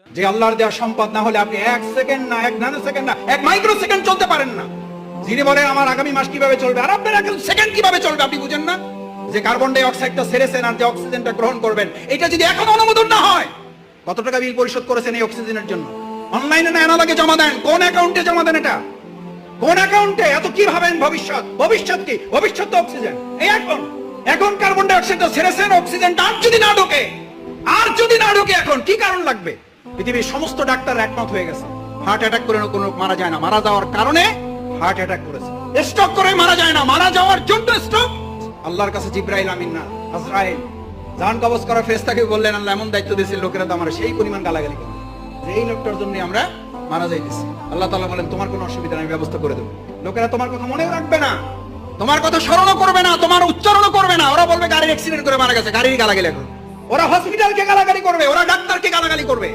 যে আল্লাহর দেওয়া সম্পদ না হলে আপনি 1 সেকেন্ড না, 1 ন্যানো সেকেন্ড না, 1 মাইক্রো সেকেন্ড চলতে পারেন না। যিনি বলেন আমার আগামী মাস কিভাবে চলবে, আর আপনার 1 সেকেন্ড কিভাবে চলবে আপনি বুঝেন না? যে কার্বন ডাই অক্সাইডটা ছেড়েছেন আর যে অক্সিজেনটা গ্রহণ করবেন, এটা যদি এখন অনুমোদন না হয়, কত টাকা বিল পরিশোধ করেছেন এই অক্সিজেনের জন্য? অনলাইনে না অ্যানালগে জমা দেন? কোন অ্যাকাউন্টে জমা দেন? এটা কোন অ্যাকাউন্টে? এত কি ভাবেন ভবিষ্যৎ? ভবিষ্যৎ কি? ভবিষ্যৎ তো অক্সিজেন। এই এখন কার্বন ডাই অক্সাইডটা ছেড়েছেন, অক্সিজেনটা আর যদি না ঢোকে এখন কি কারণ লাগবে? পৃথিবীর সমস্ত ডাক্তার একমত হয়ে গেছে, হার্ট অ্যাটাক করে কোনো মারা যায় না, মারা যাওয়ার কারণে হার্ট অ্যাটাক করেছে। স্ট্রোক করে মারা যায় না, মারা যাওয়ার জন্য স্ট্রোক। আল্লাহর কাছে জিব্রাইল আমিন না আজরাইল জান কবজ করা ফেরেশতাকে বললেন, আল্লাহ এমন দায়িত্ব দিয়েছিল, লোকেরা তো আমার সেই পরিমাণ গালাগালি করে যে এই লোকটার জন্য আমরা মারা যাইতেছি। আল্লাহ তাআলা বলেন তোমার কোনো অসুবিধা নেই, ব্যবস্থা করে দেব। লোকেরা তোমার কথা মনেও রাখবে না, তোমার কথা স্মরণও করবে না, তোমার উচ্চারণও করবে না। ওরা বলবে গাড়ির অ্যাক্সিডেন্ট করে মারা গেছে, গাড়ির গালাগালি করবে। ওরা হসপিটালকে গালাগালি করবে, ওরা ডাক্তারকে গালাগালি করবে।